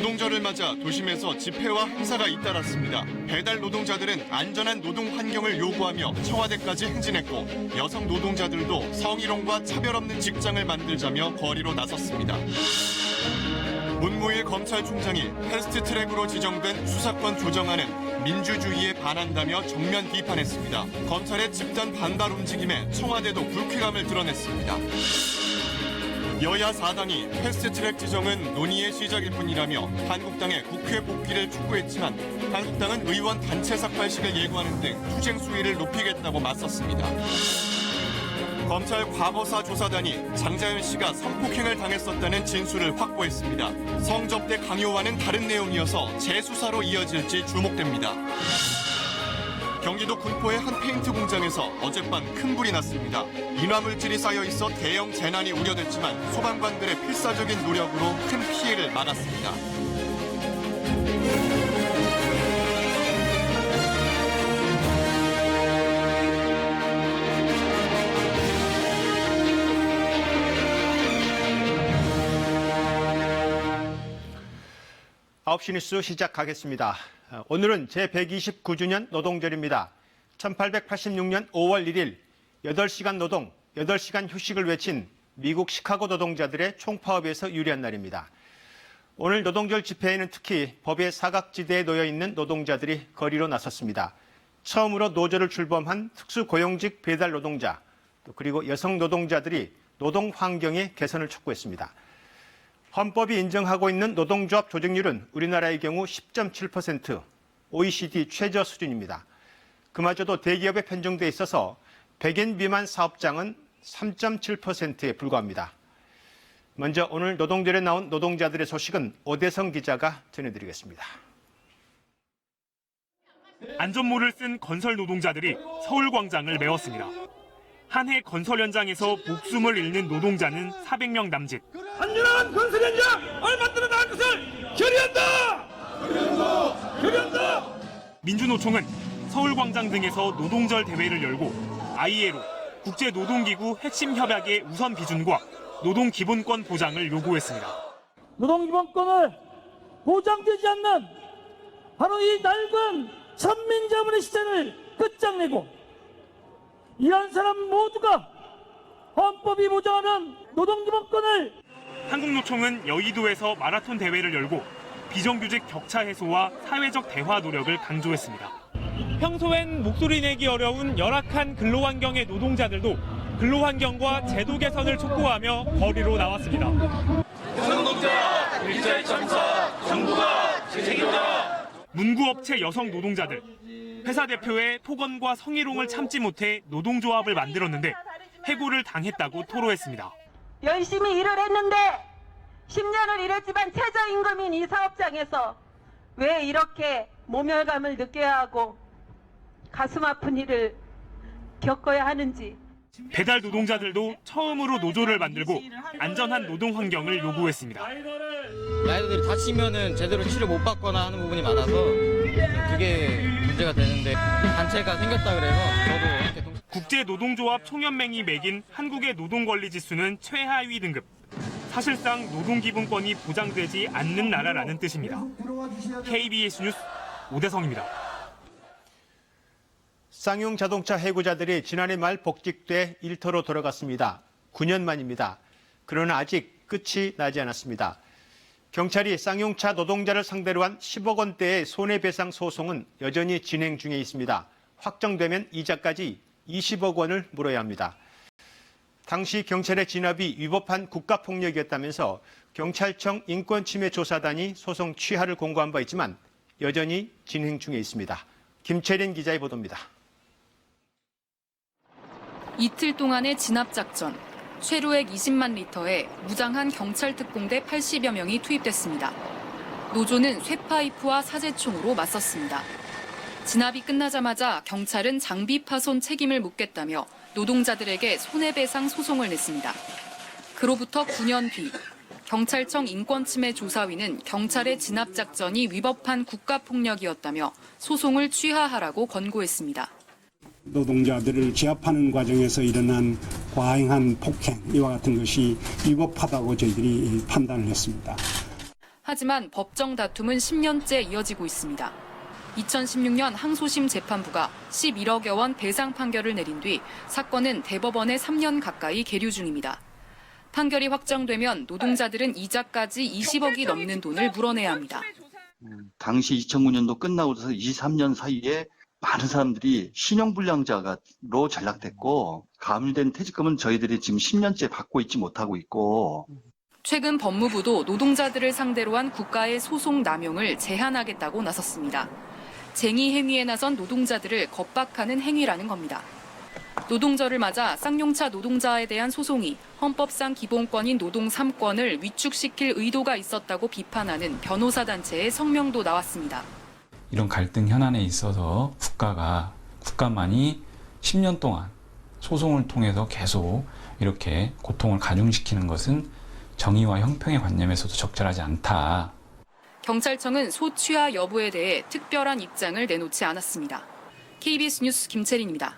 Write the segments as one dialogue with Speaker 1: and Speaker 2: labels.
Speaker 1: 노동절을 맞아 도심에서 집회와 행사가 잇따랐습니다. 배달 노동자들은 안전한 노동 환경을 요구하며 청와대까지 행진했고 여성 노동자들도 성희롱과 차별 없는 직장을 만들자며 거리로 나섰습니다. 문무일 검찰총장이 패스트트랙으로 지정된 수사권 조정안은 민주주의에 반한다며 정면 비판했습니다. 검찰의 집단 반발 움직임에 청와대도 불쾌감을 드러냈습니다. 여야 4당이 패스트트랙 지정은 논의의 시작일 뿐이라며 한국당의 국회 복귀를 촉구했지만 한국당은 의원 단체 삭발식을 예고하는 등 투쟁 수위를 높이겠다고 맞섰습니다. 검찰 과거사 조사단이 장자연 씨가 성폭행을 당했었다는 진술을 확보했습니다. 성접대 강요와는 다른 내용이어서 재수사로 이어질지 주목됩니다. 경기도 군포의 한 페인트 공장에서 어젯밤 큰 불이 났습니다. 인화물질이 쌓여 있어 대형 재난이 우려됐지만 소방관들의 필사적인 노력으로 큰 피해를 막았습니다.
Speaker 2: 9시 뉴스 시작하겠습니다. 오늘은 제129주년 노동절입니다. 1886년 5월 1일 8시간 노동, 8시간 휴식을 외친 미국 시카고 노동자들의 총파업에서 유래한 날입니다. 오늘 노동절 집회에는 특히 법의 사각지대에 놓여 있는 노동자들이 거리로 나섰습니다. 처음으로 노조를 출범한 특수고용직 배달 노동자, 그리고 여성 노동자들이 노동 환경의 개선을 촉구했습니다. 헌법이 인정하고 있는 노동조합 조직률은 우리나라의 경우 10.7%, OECD 최저 수준입니다. 그마저도 대기업에 편중돼 있어서 100인 미만 사업장은 3.7%에 불과합니다. 먼저 오늘 노동절에 나온 노동자들의 소식은 오대성 기자가 전해드리겠습니다.
Speaker 3: 안전모를 쓴 건설 노동자들이 서울광장을 메웠습니다. 한 해 건설 현장에서 목숨을 잃는 노동자는 400명 남짓.
Speaker 4: 안전한 건설 현장 얼마나 나을 것을 결의한다! 결의한다!
Speaker 3: 민주노총은 서울광장 등에서 노동절 대회를 열고 ILO, 국제노동기구 핵심 협약의 우선 비준과 노동기본권 보장을 요구했습니다.
Speaker 4: 노동기본권을 보장되지 않는 바로 이 낡은 천민자문의 시대를 끝장내고 이런 사람 모두가 헌법이 보장하는 노동기본권을
Speaker 3: 한국노총은 여의도에서 마라톤 대회를 열고 비정규직 격차 해소와 사회적 대화 노력을 강조했습니다. 평소엔 목소리 내기 어려운 열악한 근로환경의 노동자들도 근로환경과 제도 개선을 촉구하며 거리로 나왔습니다.
Speaker 5: 노동자 일자리 참사 정부가 책임져.
Speaker 3: 문구업체 여성 노동자들, 회사 대표의 폭언과 성희롱을 참지 못해 노동조합을 만들었는데 해고를 당했다고 토로했습니다.
Speaker 6: 열심히 일을 했는데 10년을 일했지만 최저임금인 이 사업장에서 왜 이렇게 모멸감을 느껴야 하고 가슴 아픈 일을 겪어야 하는지.
Speaker 3: 배달 노동자들도 처음으로 노조를 만들고 안전한 노동 환경을 요구했습니다.
Speaker 7: 라이더들이 다치면은 제대로 치료 못 받거나 하는 부분이 많아서 그게 문제가 되는데 단체가 생겼다 그래서 저도 이렇게
Speaker 3: 국제노동조합 총연맹이 매긴 한국의 노동권리지수는 최하위 등급. 사실상 노동기본권이 보장되지 않는 나라라는 뜻입니다. KBS 뉴스 오대성입니다.
Speaker 2: 쌍용 자동차 해고자들이 지난해 말 복직돼 일터로 돌아갔습니다. 9년 만입니다. 그러나 아직 끝이 나지 않았습니다. 경찰이 쌍용차 노동자를 상대로 한 10억 원대의 손해배상 소송은 여전히 진행 중에 있습니다. 확정되면 이자까지 20억 원을 물어야 합니다. 당시 경찰의 진압이 위법한 국가폭력이었다면서 경찰청 인권침해조사단이 소송 취하를 공고한 바 있지만 여전히 진행 중에 있습니다. 김채린 기자의 보도입니다.
Speaker 8: 이틀 동안의 진압작전, 최루액 20만 리터에 무장한 경찰 특공대 80여 명이 투입됐습니다. 노조는 쇠파이프와 사제총으로 맞섰습니다. 진압이 끝나자마자 경찰은 장비 파손 책임을 묻겠다며 노동자들에게 손해배상 소송을 냈습니다. 그로부터 9년 뒤 경찰청 인권침해조사위는 경찰의 진압작전이 위법한 국가폭력이었다며 소송을 취하하라고 권고했습니다.
Speaker 9: 노동자들을 제압하는 과정에서 일어난 과잉한 폭행, 이와 같은 것이 위법하다고 저희들이 판단을 했습니다.
Speaker 8: 하지만 법정 다툼은 10년째 이어지고 있습니다. 2016년 항소심 재판부가 11억여 원 배상 판결을 내린 뒤 사건은 대법원에 3년 가까이 계류 중입니다. 판결이 확정되면 노동자들은 이자까지 20억이 넘는 돈을 물어내야 합니다.
Speaker 10: 당시 2009년도 끝나고서 23년 사이에 많은 사람들이 신용불량자로 전락됐고 가압류된 퇴직금은 저희들이 지금 10년째 받고 있지 못하고 있고
Speaker 8: 최근 법무부도 노동자들을 상대로 한 국가의 소송 남용을 제한하겠다고 나섰습니다. 쟁의 행위에 나선 노동자들을 겁박하는 행위라는 겁니다. 노동절을 맞아 쌍용차 노동자에 대한 소송이 헌법상 기본권인 노동 3권을 위축시킬 의도가 있었다고 비판하는 변호사 단체의 성명도 나왔습니다.
Speaker 11: 이런 갈등 현안에 있어서 국가만이 10년 동안 소송을 통해서 계속 이렇게 고통을 가중시키는 것은 정의와 형평의 관념에서도 적절하지 않다.
Speaker 8: 경찰청은 소취하 여부에 대해 특별한 입장을 내놓지 않았습니다. KBS 뉴스 김채린입니다.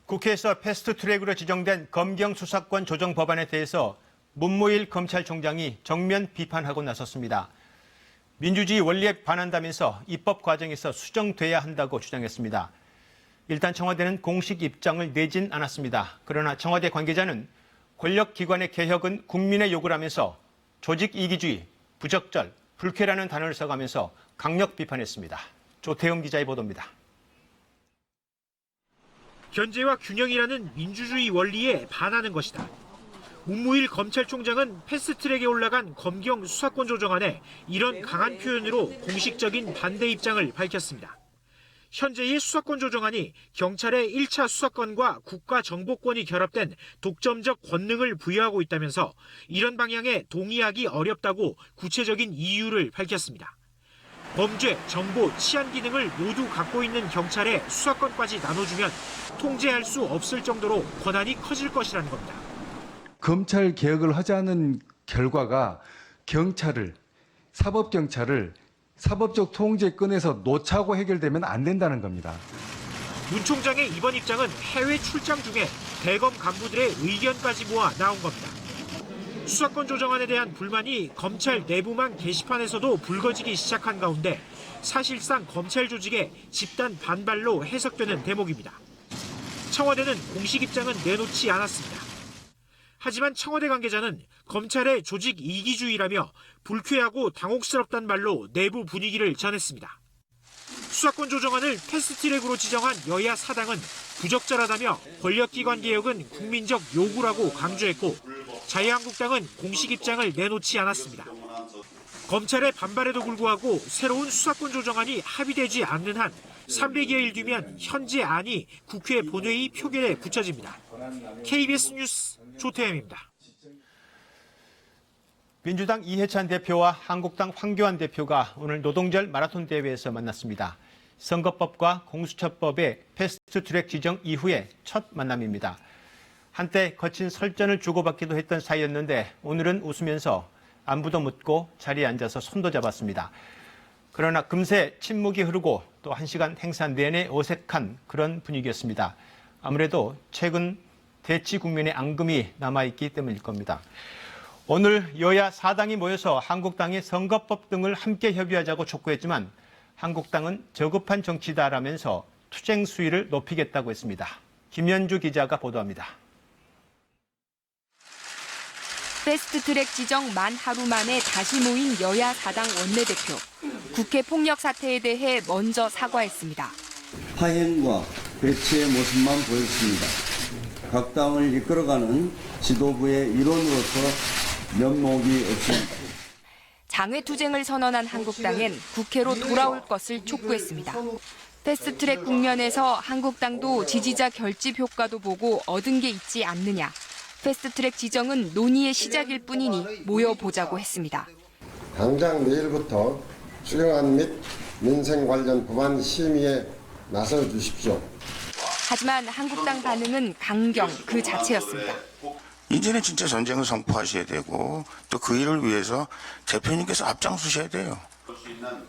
Speaker 2: 국회에서 패스트트랙으로 지정된 검경 수사권 조정 법안에 대해서 문무일 검찰총장이 정면 비판하고 나섰습니다. 민주주의 원리에 반한다면서 입법 과정에서 수정돼야 한다고 주장했습니다. 일단 청와대는 공식 입장을 내진 않았습니다. 그러나 청와대 관계자는 권력기관의 개혁은 국민의 요구라면서 조직 이기주의, 부적절, 불쾌라는 단어를 써가면서 강력 비판했습니다. 조태영 기자의 보도입니다.
Speaker 3: 견제와 균형이라는 민주주의 원리에 반하는 것이다. 문무일 검찰총장은 패스트트랙에 올라간 검경 수사권 조정안에 이런 강한 표현으로 공식적인 반대 입장을 밝혔습니다. 현재의 수사권 조정안이 경찰의 1차 수사권과 국가정보권이 결합된 독점적 권능을 부여하고 있다면서 이런 방향에 동의하기 어렵다고 구체적인 이유를 밝혔습니다. 범죄, 정보, 치안 기능을 모두 갖고 있는 경찰에 수사권까지 나눠주면 통제할 수 없을 정도로 권한이 커질 것이라는 겁니다.
Speaker 12: 검찰 개혁을 하자는 결과가 사법경찰을 사법적 통제권에서 놓자고 해결되면 안 된다는 겁니다.
Speaker 3: 문 총장의 이번 입장은 해외 출장 중에 대검 간부들의 의견까지 모아 나온 겁니다. 수사권 조정안에 대한 불만이 검찰 내부망 게시판에서도 불거지기 시작한 가운데 사실상 검찰 조직의 집단 반발로 해석되는 대목입니다. 청와대는 공식 입장은 내놓지 않았습니다. 하지만 청와대 관계자는 검찰의 조직 이기주의라며 불쾌하고 당혹스럽단 말로 내부 분위기를 전했습니다. 수사권 조정안을 패스트트랙으로 지정한 여야 사당은 부적절하다며 권력기관 개혁은 국민적 요구라고 강조했고 자유한국당은 공식 입장을 내놓지 않았습니다. 검찰의 반발에도 불구하고 새로운 수사권 조정안이 합의되지 않는 한 300여일 뒤면 현재 안이 국회 본회의 표결에 붙여집니다. KBS 뉴스 조태현입니다.
Speaker 2: 민주당 이해찬 대표와 한국당 황교안 대표가 오늘 노동절 마라톤 대회에서 만났습니다. 선거법과 공수처법의 패스트트랙 지정 이후에 첫 만남입니다. 한때 거친 설전을 주고받기도 했던 사이였는데 오늘은 웃으면서 안부도 묻고 자리에 앉아서 손도 잡았습니다. 그러나 금세 침묵이 흐르고 또 1시간 행사 내내 어색한 그런 분위기였습니다. 아무래도 최근 대치 국면의 앙금이 남아있기 때문일 겁니다. 오늘 여야 4당이 모여서 한국당의 선거법 등을 함께 협의하자고 촉구했지만 한국당은 저급한 정치다라면서 투쟁 수위를 높이겠다고 했습니다. 김현주 기자가 보도합니다.
Speaker 13: 패스트트랙 지정 만 하루 만에 다시 모인 여야 4당 원내대표. 국회 폭력 사태에 대해 먼저 사과했습니다.
Speaker 14: 파행과 배치의 모습만 보였습니다. 각 당을 이끌어가는 지도부의 일원으로서 면목이 없습니다.
Speaker 13: 장외투쟁을 선언한 한국당은 국회로 돌아올 것을 촉구했습니다. 패스트트랙 국면에서 한국당도 지지자 결집 효과도 보고 얻은 게 있지 않느냐. 패스트트랙 지정은 논의의 시작일 뿐이니 모여보자고 했습니다.
Speaker 15: 당장 내일부터 수령안 및 민생 관련 법안 심의에 나서 주십시오.
Speaker 13: 하지만 한국당 반응은 강경 그 자체였습니다.
Speaker 16: 이제는 진짜 전쟁을 선포하셔야 되고 또 그 일을 위해서 대표님께서 앞장서셔야 돼요.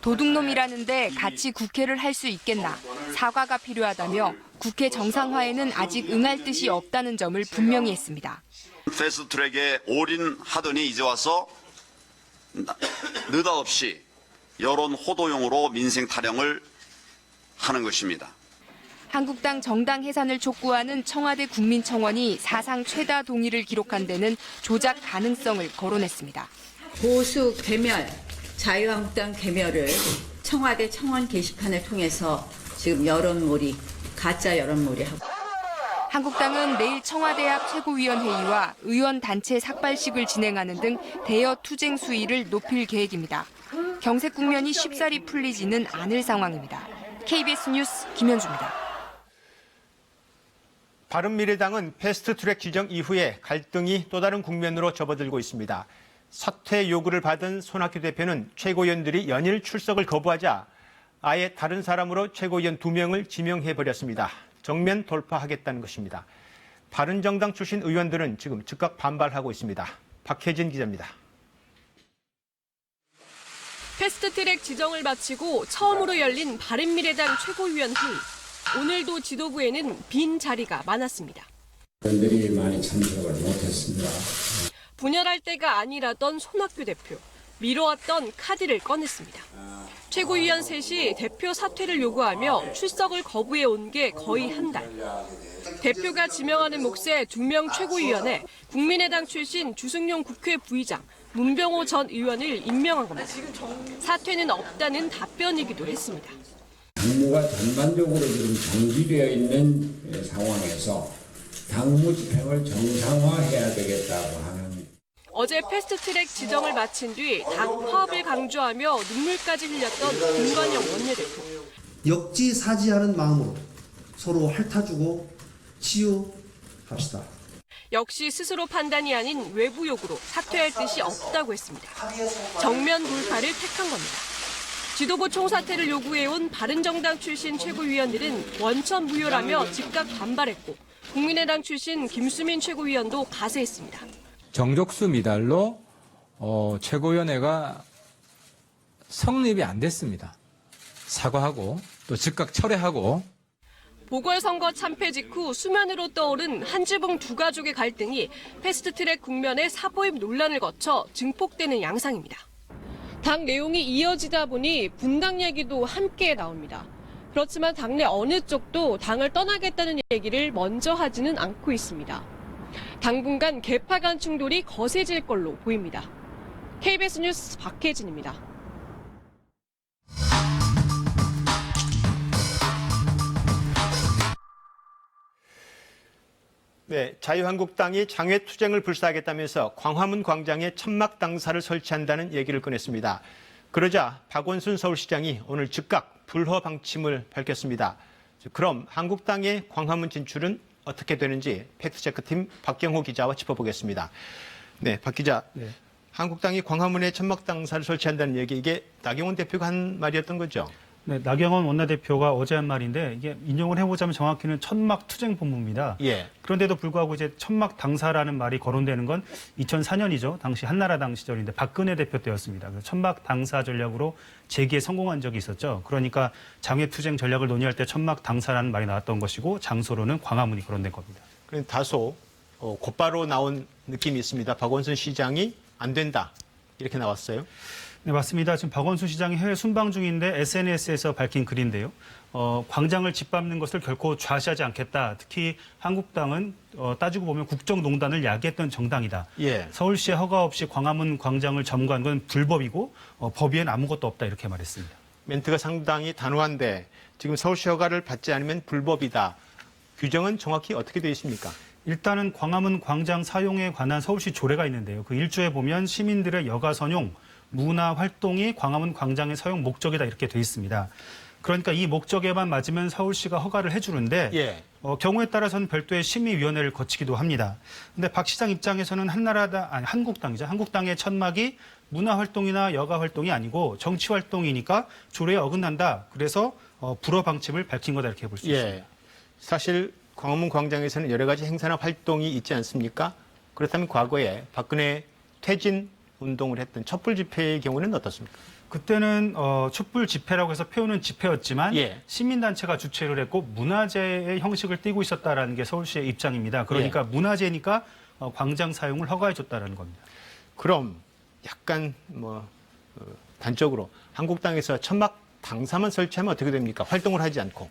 Speaker 13: 도둑놈이라는데 같이 국회를 할 수 있겠나. 사과가 필요하다며 국회 정상화에는 아직 응할 뜻이 없다는 점을 분명히 했습니다.
Speaker 17: 패스트트랙에 올인하더니 이제 와서 느닷없이 여론 호도용으로 민생 타령을 하는 것입니다.
Speaker 13: 한국당 정당 해산을 촉구하는 청와대 국민청원이 사상 최다 동의를 기록한 데는 조작 가능성을 거론했습니다.
Speaker 18: 보수 괴멸, 자유한국당 괴멸을 청와대 청원 게시판을 통해서 지금 여론몰이, 가짜 여론몰이하고.
Speaker 13: 한국당은 내일 청와대 앞 최고위원회의와 의원단체 삭발식을 진행하는 등 대여 투쟁 수위를 높일 계획입니다. 경색 국면이 쉽사리 풀리지는 않을 상황입니다. KBS 뉴스 김현주입니다.
Speaker 2: 바른미래당은 패스트트랙 지정 이후에 갈등이 또 다른 국면으로 접어들고 있습니다. 사퇴 요구를 받은 손학규 대표는 최고위원들이 연일 출석을 거부하자 아예 다른 사람으로 최고위원 2명을 지명해버렸습니다. 정면 돌파하겠다는 것입니다. 바른정당 출신 의원들은 지금 즉각 반발하고 있습니다. 박혜진 기자입니다.
Speaker 19: 패스트트랙 지정을 마치고 처음으로 열린 바른미래당 최고위원 회의. 오늘도 지도부에는 빈 자리가 많았습니다.
Speaker 20: 의원들이 많이 참석을 못했습니다.
Speaker 19: 분열할 때가 아니라던 손학규 대표. 미뤄왔던 카드를 꺼냈습니다. 최고위원 셋이 대표 사퇴를 요구하며 출석을 거부해 온 게 거의 한 달. 대표가 지명하는 몫의 2명 최고위원에 국민의당 출신 주승용 국회 부의장, 문병호 전 의원을 임명한 겁니다. 사퇴는 없다는 답변이기도 했습니다.
Speaker 20: 당무가 전반적으로 지금 정지되어 있는 상황에서 당무 집행을 정상화해야 되겠다고 하는.
Speaker 19: 어제 패스트트랙 지정을 마친 뒤 당 화합을 강조하며 눈물까지 흘렸던 김관영 원내대표.
Speaker 21: 역지사지하는 마음으로 서로 핥아주고 치유합시다.
Speaker 19: 역시 스스로 판단이 아닌 외부 요구로 사퇴할 뜻이 없다고 했습니다. 정면 돌파를 택한 겁니다. 지도부 총사퇴를 요구해온 바른정당 출신 최고위원들은 원천 무효라며 즉각 반발했고 국민의당 출신 김수민 최고위원도 가세했습니다.
Speaker 22: 정족수 미달로 최고위원회가 성립이 안 됐습니다. 사과하고 또 즉각 철회하고.
Speaker 19: 보궐선거 참패 직후 수면으로 떠오른 한지붕 두 가족의 갈등이 패스트트랙 국면의 사보임 논란을 거쳐 증폭되는 양상입니다. 당 내용이 이어지다 보니 분당 얘기도 함께 나옵니다. 그렇지만 당내 어느 쪽도 당을 떠나겠다는 얘기를 먼저 하지는 않고 있습니다. 당분간 계파 간 충돌이 거세질 걸로 보입니다. KBS 뉴스 박혜진입니다.
Speaker 2: 네, 자유한국당이 장외투쟁을 불사하겠다면서 광화문 광장에 천막 당사를 설치한다는 얘기를 꺼냈습니다. 그러자 박원순 서울시장이 오늘 즉각 불허 방침을 밝혔습니다. 그럼 한국당의 광화문 진출은 어떻게 되는지 팩트체크팀 박경호 기자와 짚어보겠습니다. 네, 박 기자. 네. 한국당이 광화문에 천막 당사를 설치한다는 얘기, 이게 나경원 대표가 한 말이었던 거죠?
Speaker 23: 네, 나경원 원내대표가 어제 한 말인데 이게 인용을 해보자면 정확히는 천막 투쟁 본무입니다. 예. 그런데도 불구하고 이제 천막 당사라는 말이 거론되는 건 2004년이죠. 당시 한나라당 시절인데 박근혜 대표 때였습니다. 그래서 천막 당사 전략으로 재기에 성공한 적이 있었죠. 그러니까 장외 투쟁 전략을 논의할 때 천막 당사라는 말이 나왔던 것이고 장소로는 광화문이 거론된 겁니다.
Speaker 2: 그런데 다소 곧바로 나온 느낌이 있습니다. 박원순 시장이 안 된다 이렇게 나왔어요.
Speaker 23: 네, 맞습니다. 지금 박원순 시장이 해외 순방 중인데 SNS에서 밝힌 글인데요. 광장을 짓밟는 것을 결코 좌시하지 않겠다. 특히 한국당은 따지고 보면 국정농단을 야기했던 정당이다. 예. 서울시의 허가 없이 광화문 광장을 점거한 건 불법이고 법 위엔 아무것도 없다 이렇게 말했습니다.
Speaker 2: 멘트가 상당히 단호한데 지금 서울시 허가를 받지 않으면 불법이다. 규정은 정확히 어떻게 되어 있습니까?
Speaker 23: 일단은 광화문 광장 사용에 관한 서울시 조례가 있는데요. 그 1조에 보면 시민들의 여가 선용, 문화 활동이 광화문 광장의 사용 목적이다 이렇게 돼 있습니다. 그러니까 이 목적에만 맞으면 서울시가 허가를 해주는데 예. 경우에 따라서는 별도의 심의위원회를 거치기도 합니다. 근데 박 시장 입장에서는 한국당이죠. 한국당의 천막이 문화 활동이나 여가 활동이 아니고 정치 활동이니까 조례에 어긋난다. 그래서 불허 방침을 밝힌 거다 이렇게 볼 수 있습니다.
Speaker 2: 사실 광화문 광장에서는 여러 가지 행사나 활동이 있지 않습니까? 그렇다면 과거에 박근혜 퇴진 운동을 했던 촛불 집회의 경우는 어떻습니까?
Speaker 23: 그때는 촛불 집회라고 해서 표현은 집회였지만 예. 시민단체가 주최를 했고 문화재의 형식을 띠고 있었다라는 게 서울시의 입장입니다. 그러니까 예. 문화재니까 광장 사용을 허가해줬다는 겁니다.
Speaker 2: 그럼 약간 단적으로 한국당에서 천막 당사만 설치하면 어떻게 됩니까? 활동을 하지 않고.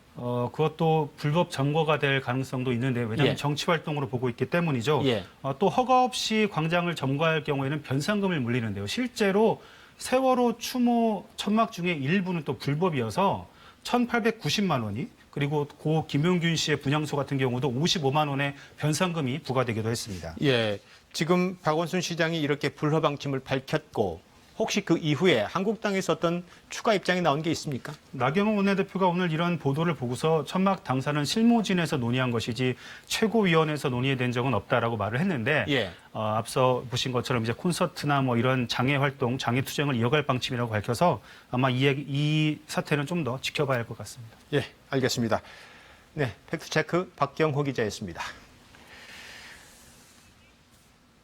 Speaker 23: 그것도 불법 점거가 될 가능성도 있는데 왜냐하면
Speaker 2: 예.
Speaker 23: 정치 활동으로 보고 있기 때문이죠.
Speaker 2: 예.
Speaker 23: 또 허가 없이 광장을 점거할 경우에는 변상금을 물리는데요. 실제로 세월호 추모 천막 중에 일부는 또 불법이어서 1,890만 원이 그리고 고 김용균 씨의 분향소 같은 경우도 55만 원의 변상금이 부과되기도 했습니다.
Speaker 2: 예. 지금 박원순 시장이 이렇게 불허방침을 밝혔고 혹시 그 이후에 한국당에서 어떤 추가 입장이 나온 게 있습니까?
Speaker 23: 나경원 원내대표가 오늘 이런 보도를 보고서 천막 당사는 실무진에서 논의한 것이지 최고위원회에서 논의된 적은 없다라고 말을 했는데
Speaker 2: 예.
Speaker 23: 앞서 보신 것처럼 이제 콘서트나 뭐 이런 장애 활동, 장애 투쟁을 이어갈 방침이라고 밝혀서 아마 이 사태는 좀 더 지켜봐야 할 것 같습니다.
Speaker 2: 예, 알겠습니다. 네, 팩트체크 박경호 기자였습니다.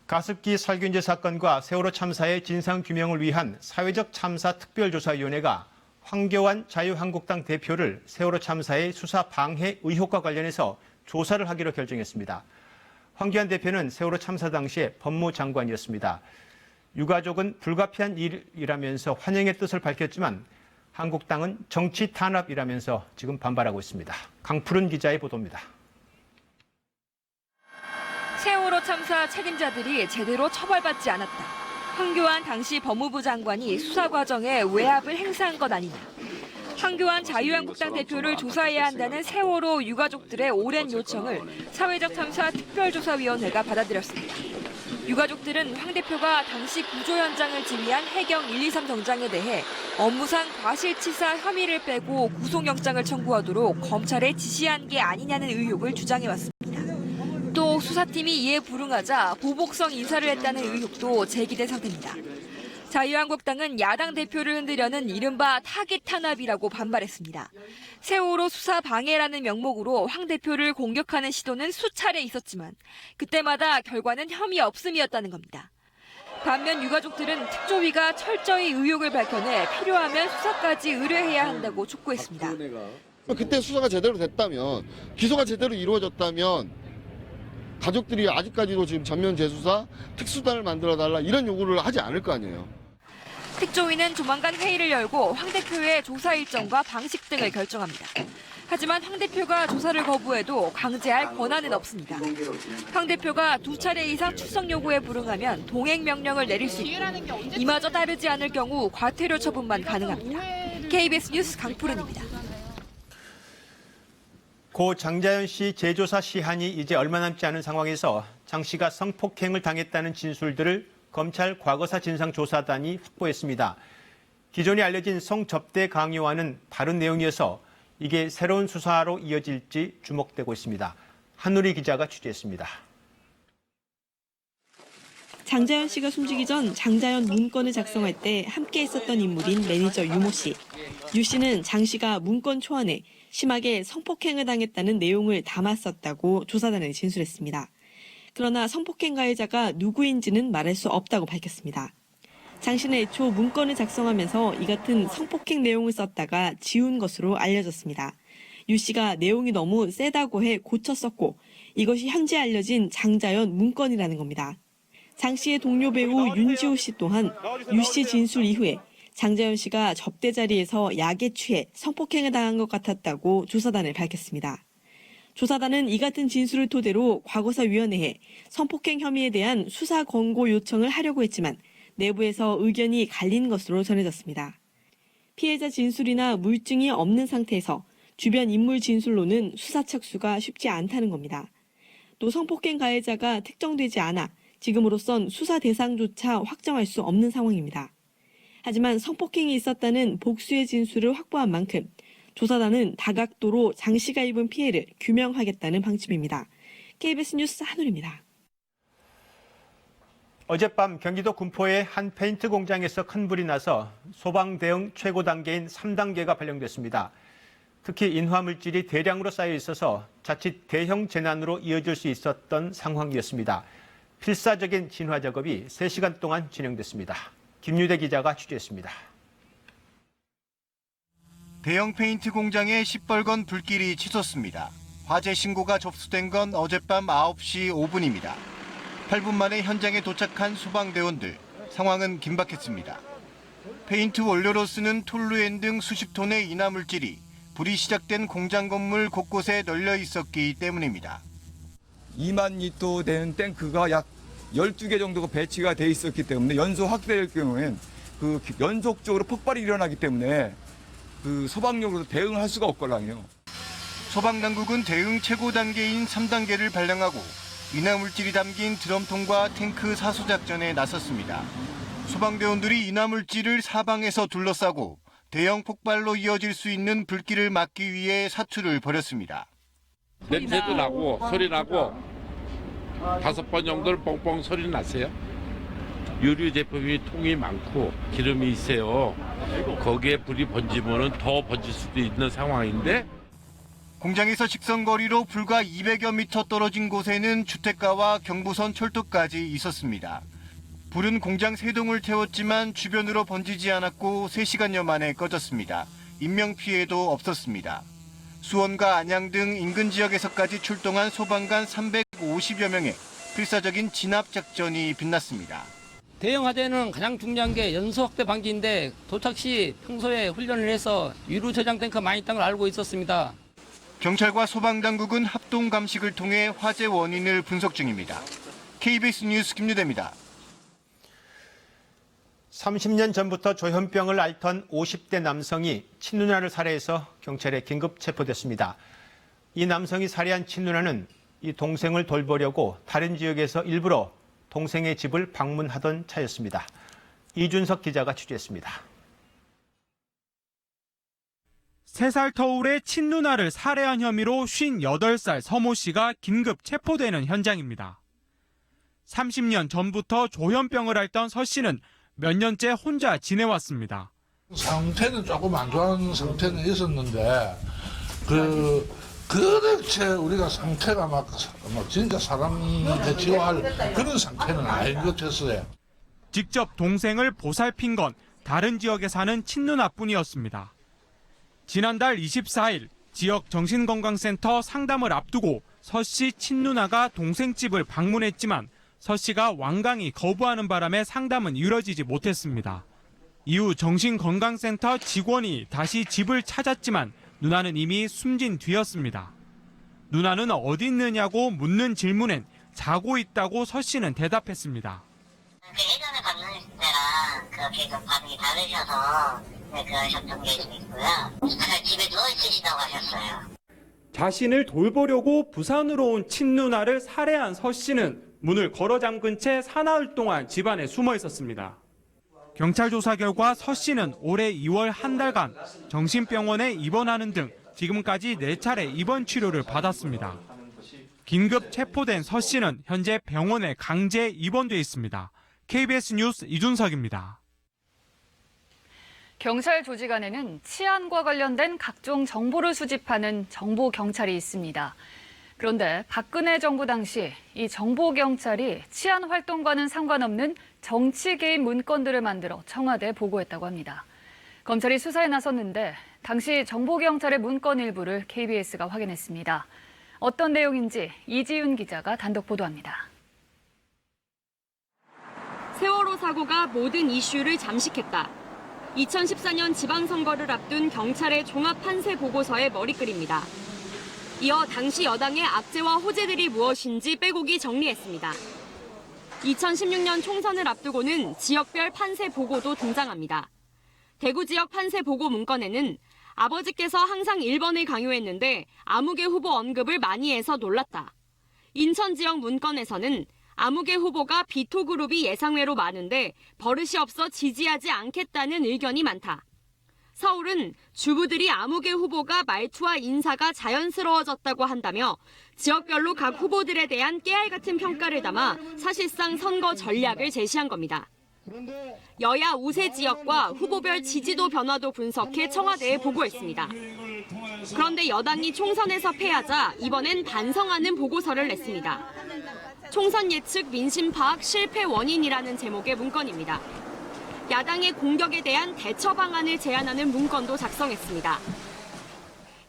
Speaker 2: 가습기 살균제 사건과 세월호 참사의 진상규명을 위한 사회적 참사 특별조사위원회가 황교안 자유한국당 대표를 세월호 참사의 수사 방해 의혹과 관련해서 조사를 하기로 결정했습니다. 황교안 대표는 세월호 참사 당시에 법무장관이었습니다. 유가족은 불가피한 일이라면서 환영의 뜻을 밝혔지만 한국당은 정치 탄압이라면서 지금 반발하고 있습니다. 강푸른 기자의 보도입니다.
Speaker 13: 세월호 참사 책임자들이 제대로 처벌받지 않았다. 황교안 당시 법무부 장관이 수사 과정에 외압을 행사한 것 아니냐. 황교안 자유한국당 대표를 조사해야 한다는 세월호 유가족들의 오랜 요청을 사회적 참사 특별조사위원회가 받아들였습니다. 유가족들은 황 대표가 당시 구조 현장을 지휘한 해경 123 정장에 대해 업무상 과실치사 혐의를 빼고 구속영장을 청구하도록 검찰에 지시한 게 아니냐는 의혹을 주장해왔습니다. 또 수사팀이 이에 불응하자 보복성 인사를 했다는 의혹도 제기된 상태입니다. 자유한국당은 야당 대표를 흔들려는 이른바 타깃 탄압이라고 반발했습니다. 세월호 수사 방해라는 명목으로 황 대표를 공격하는 시도는 수차례 있었지만 그때마다 결과는 혐의 없음이었다는 겁니다. 반면 유가족들은 특조위가 철저히 의혹을 밝혀내 필요하면 수사까지 의뢰해야 한다고 촉구했습니다.
Speaker 1: 그때 수사가 제대로 됐다면, 기소가 제대로 이루어졌다면 가족들이 아직까지도 지금 전면 재수사, 특수단을 만들어달라 이런 요구를 하지 않을 거 아니에요.
Speaker 13: 특조위는 조만간 회의를 열고 황 대표의 조사 일정과 방식 등을 결정합니다. 하지만 황 대표가 조사를 거부해도 강제할 권한은 없습니다. 황 대표가 2차례 이상 출석 요구에 불응하면 동행 명령을 내릴 수 있고 이마저 따르지 않을 경우 과태료 처분만 가능합니다. KBS 뉴스 강푸른입니다.
Speaker 2: 고 장자연 씨 재조사 시한이 이제 얼마 남지 않은 상황에서 장 씨가 성폭행을 당했다는 진술들을 검찰 과거사 진상조사단이 확보했습니다. 기존에 알려진 성접대 강요와는 다른 내용이어서 이게 새로운 수사로 이어질지 주목되고 있습니다. 한누리 기자가 취재했습니다.
Speaker 4: 장자연 씨가 숨지기 전 장자연 문건을 작성할 때 함께 있었던 인물인 매니저 유모 씨. 유 씨는 장 씨가 문건 초안에 심하게 성폭행을 당했다는 내용을 담았었다고 조사단에 진술했습니다. 그러나 성폭행 가해자가 누구인지는 말할 수 없다고 밝혔습니다. 장 씨는 애초 문건을 작성하면서 이 같은 성폭행 내용을 썼다가 지운 것으로 알려졌습니다. 유 씨가 내용이 너무 세다고 해 고쳤었고 이것이 현재 알려진 장자연 문건이라는 겁니다. 장 씨의 동료 배우 윤지호 씨 또한 유 씨 진술 이후에 장자연 씨가 접대 자리에서 약에 취해 성폭행을 당한 것 같았다고 조사단에 밝혔습니다. 조사단은 이 같은 진술을 토대로 과거사위원회에 성폭행 혐의에 대한 수사 권고 요청을 하려고 했지만 내부에서 의견이 갈린 것으로 전해졌습니다. 피해자 진술이나 물증이 없는 상태에서 주변 인물 진술로는 수사 착수가 쉽지 않다는 겁니다. 또 성폭행 가해자가 특정되지 않아 지금으로선 수사 대상조차 확정할 수 없는 상황입니다. 하지만 성폭행이 있었다는 복수의 진술을 확보한 만큼 조사단은 다각도로 장 씨가 입은 피해를 규명하겠다는 방침입니다. KBS 뉴스 한울입니다.
Speaker 2: 어젯밤 경기도 군포의 한 페인트 공장에서 큰 불이 나서 소방 대응 최고 단계인 3단계가 발령됐습니다. 특히 인화물질이 대량으로 쌓여 있어서 자칫 대형 재난으로 이어질 수 있었던 상황이었습니다. 필사적인 진화 작업이 3시간 동안 진행됐습니다. 김유대 기자가 취재했습니다.
Speaker 5: 대형 페인트 공장에 시뻘건 불길이 치솟습니다. 화재 신고가 접수된 건 어젯밤 9시 5분입니다. 8분 만에 현장에 도착한 소방대원들. 상황은 긴박했습니다. 페인트 원료로 쓰는 톨루엔 등 수십 톤의 인화물질이 불이 시작된 공장 건물 곳곳에 널려 있었기 때문입니다.
Speaker 6: 2만 리터 되는 탱크가 약 12개 정도가 배치가 돼 있었기 때문에 연소 확대될 경우엔 그 연속적으로 폭발이 일어나기 때문에 그 소방력으로 대응할 수가 없거든요.
Speaker 5: 소방당국은 대응 최고 단계인 3단계를 발령하고 인화물질이 담긴 드럼통과 탱크 사수 작전에 나섰습니다. 소방대원들이 인화물질을 사방에서 둘러싸고 대형 폭발로 이어질 수 있는 불길을 막기 위해 사투를 벌였습니다.
Speaker 7: 냄새도 나고 소리 나고 5번 정도는 뻥뻥 소리 났어요. 유류 제품이 통이 많고 기름이 있어요. 거기에 불이 번지면 더 번질 수도 있는 상황인데
Speaker 5: 공장에서 직선거리로 불과 200여 미터 떨어진 곳에는 주택가와 경부선 철도까지 있었습니다. 불은 공장 3동을 태웠지만 주변으로 번지지 않았고 3시간여 만에 꺼졌습니다. 인명피해도 없었습니다. 수원과 안양 등 인근 지역에서까지 출동한 소방관 350여 명의 필사적인 진압 작전이 빛났습니다.
Speaker 9: 대형 화재는 가장 중요한 게 연소 확대 방지인데 도착 시 평소에 훈련을 해서 유류 저장 탱크 많이 있다는 걸 알고 있었습니다.
Speaker 5: 경찰과 소방당국은 합동 감식을 통해 화재 원인을 분석 중입니다. KBS 뉴스 김유대입니다.
Speaker 2: 30년 전부터 조현병을 앓던 50대 남성이 친누나를 살해해서 경찰에 긴급 체포됐습니다. 이 남성이 살해한 친누나는 이 동생을 돌보려고 다른 지역에서 일부러 동생의 집을 방문하던 차였습니다. 이준석 기자가 취재했습니다.
Speaker 3: 3살 터울의 친누나를 살해한 혐의로 58살 서모 씨가 긴급 체포되는 현장입니다. 30년 전부터 조현병을 앓던 서 씨는 몇 년째 혼자 지내왔습니다.
Speaker 24: 상태는 조금 안 좋아하는 상태는 있었는데 그렇게 우리가 상태가 막 진짜 사람 대치할 그런 상태는 아닌 것 같았어요.
Speaker 3: 직접 동생을 보살핀 건 다른 지역에 사는 친누나뿐이었습니다. 지난달 24일 지역 정신건강센터 상담을 앞두고 서 씨 친누나가 동생 집을 방문했지만 서 씨가 완강히 거부하는 바람에 상담은 이뤄지지 못했습니다. 이후 정신건강센터 직원이 다시 집을 찾았지만 누나는 이미 숨진 뒤였습니다. 누나는 어디 있느냐고 묻는 질문엔 자고 있다고 서 씨는 대답했습니다.
Speaker 25: 예전에 받는 때랑 그렇게 반응이 다르셔서 그러셨던 게 좀 있고요. 집에 누워 있으시다고 하셨어요.
Speaker 3: 자신을 돌보려고 부산으로 온 친누나를 살해한 서 씨는 문을 걸어 잠근 채 사나흘 동안 집안에 숨어 있었습니다. 경찰 조사 결과 서 씨는 올해 2월 한 달간 정신병원에 입원하는 등 지금까지 4차례 입원 치료를 받았습니다. 긴급 체포된 서 씨는 현재 병원에 강제 입원돼 있습니다. KBS 뉴스 이준석입니다.
Speaker 8: 경찰 조직 안에는 치안과 관련된 각종 정보를 수집하는 정보경찰이 있습니다. 그런데 박근혜 정부 당시 이 정보경찰이 치안 활동과는 상관없는 정치 개입 문건들을 만들어 청와대에 보고했다고 합니다. 검찰이 수사에 나섰는데 당시 정보경찰의 문건 일부를 KBS가 확인했습니다. 어떤 내용인지 이지윤 기자가 단독 보도합니다.
Speaker 26: 세월호 사고가 모든 이슈를 잠식했다. 2014년 지방선거를 앞둔 경찰의 종합판세 보고서의 머리글입니다. 이어 당시 여당의 악재와 호재들이 무엇인지 빼곡히 정리했습니다. 2016년 총선을 앞두고는 지역별 판세 보고도 등장합니다. 대구 지역 판세 보고 문건에는 아버지께서 항상 1번을 강요했는데 아무개 후보 언급을 많이 해서 놀랐다. 인천 지역 문건에서는 아무개 후보가 비토그룹이 예상외로 많은데 버릇이 없어 지지하지 않겠다는 의견이 많다. 서울은 주부들이 아무개 후보가 말투와 인사가 자연스러워졌다고 한다며 지역별로 각 후보들에 대한 깨알 같은 평가를 담아 사실상 선거 전략을 제시한 겁니다. 여야 우세 지역과 후보별 지지도 변화도 분석해 청와대에 보고했습니다. 그런데 여당이 총선에서 패하자 이번엔 반성하는 보고서를 냈습니다. 총선 예측 민심 파악 실패 원인이라는 제목의 문건입니다. 야당의 공격에 대한 대처 방안을 제안하는 문건도 작성했습니다.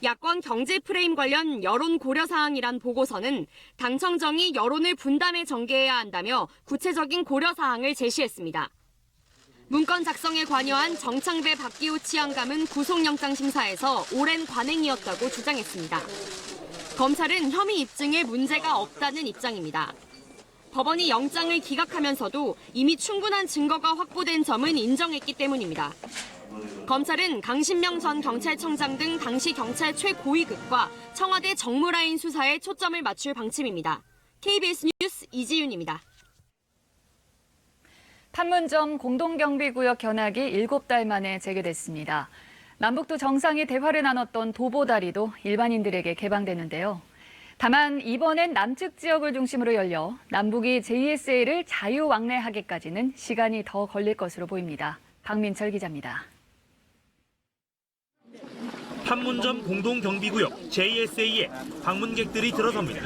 Speaker 26: 야권 경제 프레임 관련 여론 고려 사항이란 보고서는 당청정이 여론을 분담해 전개해야 한다며 구체적인 고려 사항을 제시했습니다. 문건 작성에 관여한 정창배 박기호 치안감은 구속영장 심사에서 오랜 관행이었다고 주장했습니다. 검찰은 혐의 입증에 문제가 없다는 입장입니다. 법원이 영장을 기각하면서도 이미 충분한 증거가 확보된 점은 인정했기 때문입니다. 검찰은 강신명 전 경찰청장 등 당시 경찰 최고위급과 청와대 정무라인 수사에 초점을 맞출 방침입니다. KBS 뉴스 이지윤입니다.
Speaker 10: 판문점 공동경비구역 견학이 7달 만에 재개됐습니다. 남북도 정상이 대화를 나눴던 도보다리도 일반인들에게 개방됐는데요. 다만 이번엔 남측 지역을 중심으로 열려 남북이 JSA를 자유왕래하기까지는 시간이 더 걸릴 것으로 보입니다. 박민철 기자입니다.
Speaker 3: 판문점 공동경비구역 JSA에 방문객들이 들어섭니다.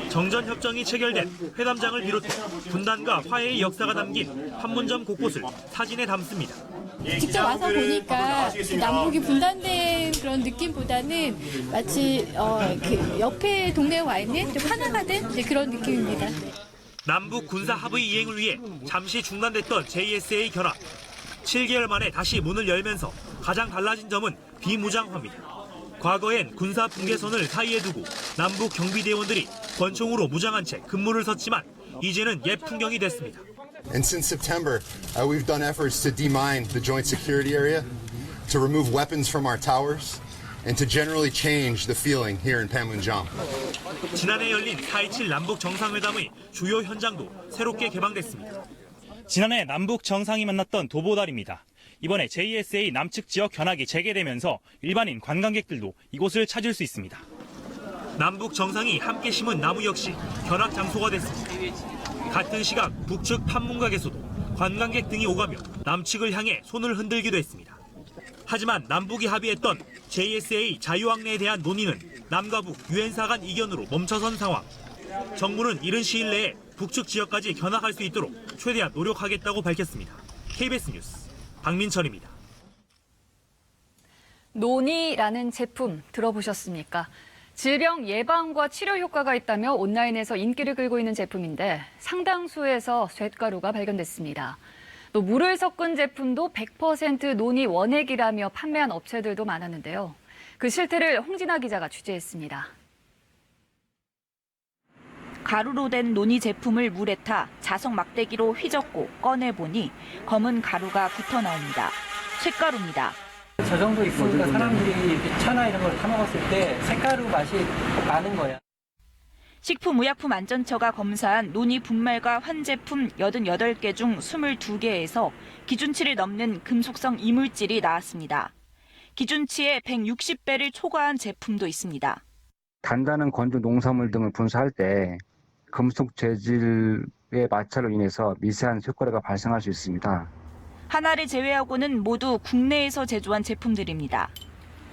Speaker 3: 정전협정이 체결된 회담장을 비롯해 분단과 화해의 역사가 담긴 판문점 곳곳을 사진에 담습니다.
Speaker 11: 직접 와서 보니까 남북이 분단된 그런 느낌보다는 마치 그 옆에 동네에 와 있는 좀 하나가 된 그런 느낌입니다.
Speaker 3: 남북 군사 합의 이행을 위해 잠시 중단됐던 JSA 견학. 7개월 만에 다시 문을 열면서 가장 달라진 점은 비무장화입니다. 과거엔 군사 분계선을 사이에 두고 남북 경비대원들이 권총으로 무장한 채 근무를 섰지만 이제는 옛 풍경이 됐습니다.
Speaker 12: And since September, we've done efforts to demine the joint security area, to remove weapons from our towers, and to generally change the feeling here in Panmunjom.
Speaker 3: 지난해 열린 4.27 남북 정상회담의 주요 현장도 새롭게 개방됐습니다.
Speaker 14: 지난해 남북 정상이 만났던 도보다리입니다. 이번에 JSA 남측 지역 견학이 재개되면서 일반인 관광객들도 이곳을 찾을 수 있습니다.
Speaker 3: 남북 정상이 함께 심은 나무 역시 견학 장소가 됐습니다. 같은 시각 북측 판문각에서도 관광객 등이 오가며 남측을 향해 손을 흔들기도 했습니다. 하지만 남북이 합의했던 JSA 자유왕래에 대한 논의는 남과 북 유엔사 간 이견으로 멈춰선 상황. 정부는 이른 시일 내에 북측 지역까지 견학할 수 있도록 최대한 노력하겠다고 밝혔습니다. KBS 뉴스 박민철입니다.
Speaker 10: 논이라는 제품 들어보셨습니까? 질병 예방과 치료 효과가 있다며 온라인에서 인기를 끌고 있는 제품인데 상당수에서 쇳가루가 발견됐습니다. 또 물을 섞은 제품도 100% 논이 원액이라며 판매한 업체들도 많았는데요. 그 실태를 홍진아 기자가 취재했습니다.
Speaker 15: 가루로 된 논이 제품을 물에 타 자석 막대기로 휘젓고 꺼내보니 검은 가루가 붙어 나옵니다. 쇳가루입니다.
Speaker 16: 저 정도 있으니까 사람들이 차나 이런 걸 타먹었을 때 색가루 맛이 나는 거야.
Speaker 15: 식품의약품안전처가 검사한 논이 분말과 환제품 88개 중 22개에서 기준치를 넘는 금속성 이물질이 나왔습니다. 기준치의 160배를 초과한 제품도 있습니다.
Speaker 27: 단단한 건조 농산물 등을 분사할 때 금속 재질의 마찰로 인해서 미세한 쇳가루가 발생할 수 있습니다.
Speaker 15: 하나를 제외하고는 모두 국내에서 제조한 제품들입니다.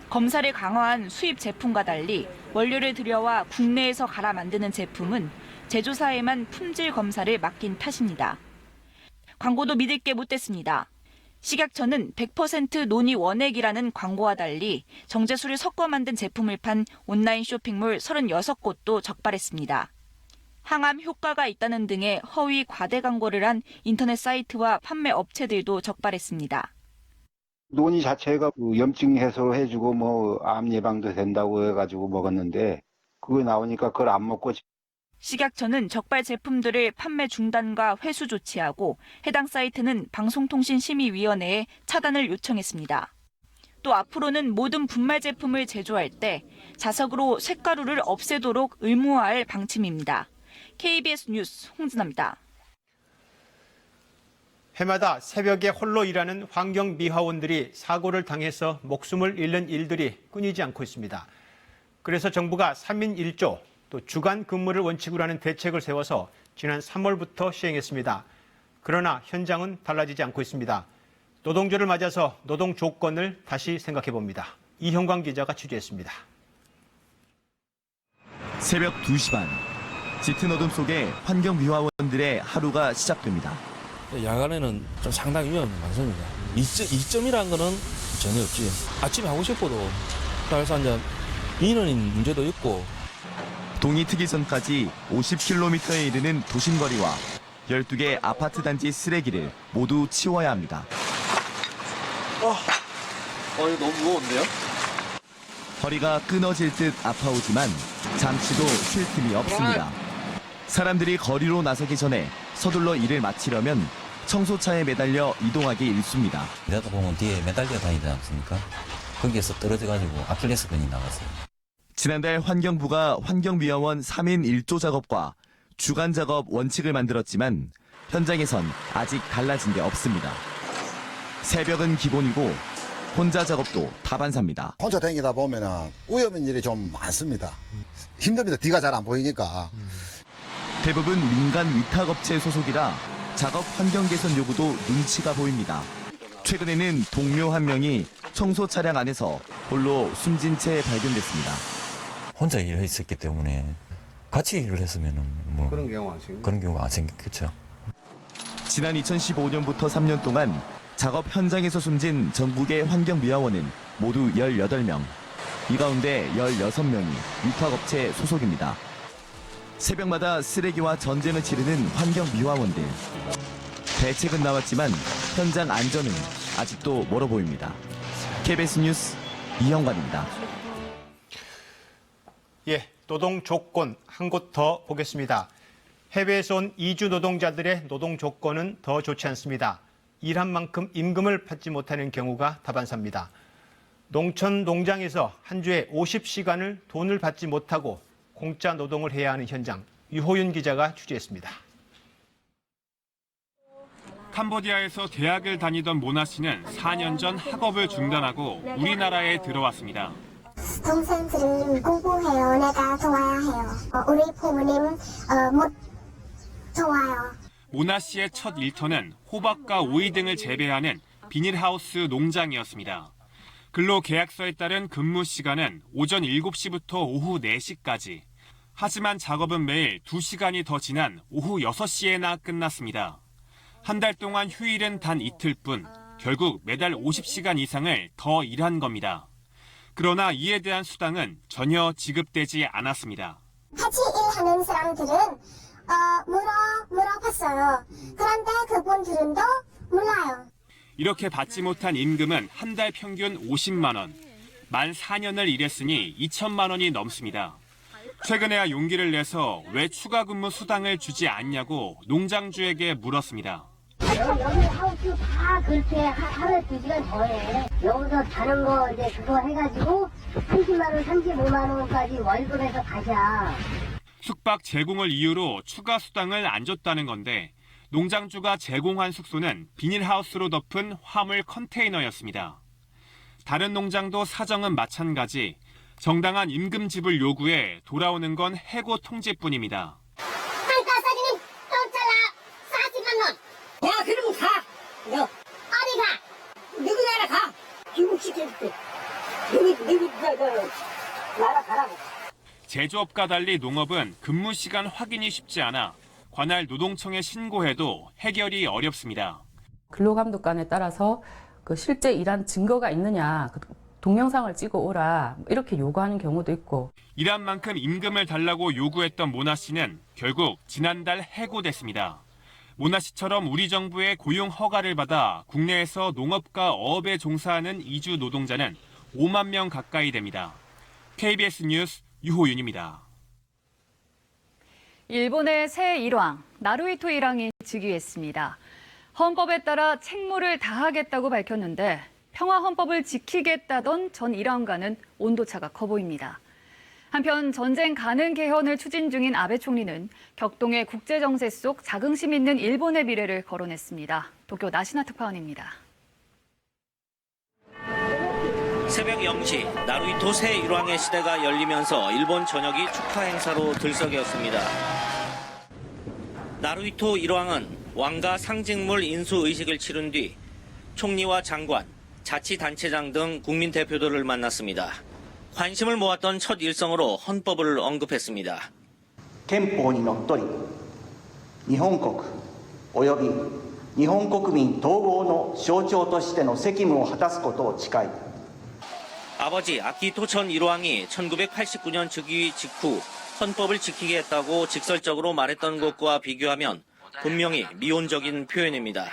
Speaker 15: 검사를 강화한 수입 제품과 달리 원료를 들여와 국내에서 갈아 만드는 제품은 제조사에만 품질 검사를 맡긴 탓입니다. 광고도 믿을 게 못 됐습니다. 식약처는 100% 논이 원액이라는 광고와 달리 정제수를 섞어 만든 제품을 판 온라인 쇼핑몰 36곳도 적발했습니다. 항암 효과가 있다는 등의 허위 과대 광고를 한 인터넷 사이트와 판매 업체들도 적발했습니다.
Speaker 28: 논이 자체가 염증 해소해주고 암 예방도 된다고 해가지고 먹었는데 그거 나오니까 그걸 안 먹고.
Speaker 15: 식약처는 적발 제품들을 판매 중단과 회수 조치하고 해당 사이트는 방송통신심의위원회에 차단을 요청했습니다. 또 앞으로는 모든 분말 제품을 제조할 때 자석으로 쇳가루를 없애도록 의무화할 방침입니다. KBS 뉴스 홍진아입니다.
Speaker 2: 해마다 새벽에 홀로 일하는 환경미화원들이 사고를 당해서 목숨을 잃는 일들이 끊이지 않고 있습니다. 그래서 정부가 3인 1조, 또 주간 근무를 원칙으로 하는 대책을 세워서 지난 3월부터 시행했습니다. 그러나 현장은 달라지지 않고 있습니다. 노동절을 맞아서 노동 조건을 다시 생각해 봅니다. 이형광 기자가 취재했습니다.
Speaker 29: 새벽 2시 반, 짙은 어둠 속에 환경미화원들의 하루가 시작됩니다.
Speaker 30: 야간에는 좀 상당히 위험이 많습니다. 이점이라는 거는 전혀 없지. 아침에 하고 싶어도 그래서 이제 인원인 문제도 있고.
Speaker 29: 동이 트기 전까지 50km에 이르는 도심거리와 12개 아파트 단지 쓰레기를 모두 치워야 합니다.
Speaker 1: 이거 너무 무거운데요?
Speaker 29: 허리가 끊어질 듯 아파오지만 잠시도 쉴 틈이 없습니다. 사람들이 거리로 나서기 전에 서둘러 일을 마치려면 청소차에 매달려 이동하기 일쑤입니다.
Speaker 4: 일하다 보면 뒤에 매달려 다니지 않습니까? 거기에서 떨어져가지고 아킬레스건이 나갔어요.
Speaker 29: 지난달 환경부가 환경미화원 3인 1조 작업과 주간 작업 원칙을 만들었지만 현장에선 아직 달라진 게 없습니다. 새벽은 기본이고 혼자 작업도 다반사입니다.
Speaker 13: 혼자 다니다 보면 위험한 일이 좀 많습니다. 힘듭니다. 뒤가 잘 안 보이니까.
Speaker 29: 대부분 민간 위탁업체 소속이라 작업 환경 개선 요구도 눈치가 보입니다. 최근에는 동료 한 명이 청소 차량 안에서 홀로 숨진 채 발견됐습니다.
Speaker 4: 혼자 일을 했었기 때문에 같이 일을 했으면 뭐 그런 경우가 안 생겼겠죠.
Speaker 29: 지난 2015년부터 3년 동안 작업 현장에서 숨진 전국의 환경미화원은 모두 18명. 이 가운데 16명이 위탁업체 소속입니다. 새벽마다 쓰레기와 전쟁을 치르는 환경미화원들. 대책은 나왔지만 현장 안전은 아직도 멀어 보입니다. KBS 뉴스 이형관입니다.
Speaker 2: 예, 노동 조건 한 곳 더 보겠습니다. 해외에서 온 이주 노동자들의 노동 조건은 더 좋지 않습니다. 일한 만큼 임금을 받지 못하는 경우가 다반사입니다. 농촌 농장에서 한 주에 50시간을 돈을 받지 못하고 공짜 노동을 해야 하는 현장, 유호윤 기자가 취재했습니다.
Speaker 3: 캄보디아에서 대학을 다니던 모나 씨는 4년 전 학업을 중단하고 우리나라에 들어왔습니다.
Speaker 17: 동생들이 공부해요. 내가 도와야 해요. 우리 부모님 못 도와요.
Speaker 3: 모나 씨의 첫 일터는 호박과 오이 등을 재배하는 비닐하우스 농장이었습니다. 근로계약서에 따른 근무 시간은 오전 7시부터 오후 4시까지. 하지만 작업은 매일 2시간이 더 지난 오후 6시에나 끝났습니다. 한 달 동안 휴일은 단 이틀뿐, 결국 매달 50시간 이상을 더 일한 겁니다. 그러나 이에 대한 수당은 전혀 지급되지 않았습니다.
Speaker 17: 같이 일하는 사람들은 물어봤어요. 그런데 그분들은 또 몰라요.
Speaker 3: 이렇게 받지 못한 임금은 한 달 평균 50만 원. 만 4년을 일했으니 2천만 원이 넘습니다. 최근에야 용기를 내서 왜 추가 근무 수당을 주지 않냐고 농장주에게 물었습니다.
Speaker 17: 여기 하우스 다 그렇게 하루에 2시간 더 해. 여기서 다른 거 이제 그거 해가지고 30만 원, 35만 원까지 월급에서 가자.
Speaker 3: 숙박 제공을 이유로 추가 수당을 안 줬다는 건데 농장주가 제공한 숙소는 비닐하우스로 덮은 화물 컨테이너였습니다. 다른 농장도 사정은 마찬가지. 정당한 임금 지불 요구에 돌아오는 건 해고 통지뿐입니다.
Speaker 17: 한가사리는 또 잘라 40만 원. 야 그러면 가. 너 어디 가? 누구 나라 가? 귀국시켜줄게. 누구 나라 가라고.
Speaker 3: 제조업과 달리 농업은 근무 시간 확인이 쉽지 않아 관할 노동청에 신고해도 해결이 어렵습니다.
Speaker 18: 근로감독관에 따라서 그 실제 일한 증거가 있느냐, 동영상을 찍어 오라 이렇게 요구하는 경우도 있고.
Speaker 3: 일한 만큼 임금을 달라고 요구했던 모나 씨는 결국 지난달 해고됐습니다. 모나 씨처럼 우리 정부의 고용 허가를 받아 국내에서 농업과 어업에 종사하는 이주 노동자는 5만 명 가까이 됩니다. KBS 뉴스 유호윤입니다.
Speaker 10: 일본의 새 일왕, 나루히토 일왕이 즉위했습니다. 헌법에 따라 책무를 다하겠다고 밝혔는데 평화헌법을 지키겠다던 전 일왕과는 온도차가 커 보입니다. 한편 전쟁 가능 개헌을 추진 중인 아베 총리는 격동의 국제정세 속 자긍심 있는 일본의 미래를 거론했습니다. 도쿄 나시나 특파원입니다.
Speaker 19: 새벽 0시 나루히토 새 일왕의 시대가 열리면서 일본 전역이 축하 행사로 들썩였습니다. 나루히토 일왕은 왕가 상징물 인수 의식을 치른 뒤 총리와 장관, 자치단체장 등 국민 대표들을 만났습니다. 관심을 모았던 첫 일성으로 헌법을 언급했습니다.
Speaker 20: 憲法にのっとり日本国および日本国民統合の象徴としての責務を果たすことを誓い
Speaker 19: 아버지 아키히토 전 일왕이 1989년 즉위 직후 헌법을 지키겠다고 직설적으로 말했던 것과 비교하면 분명히 미온적인 표현입니다.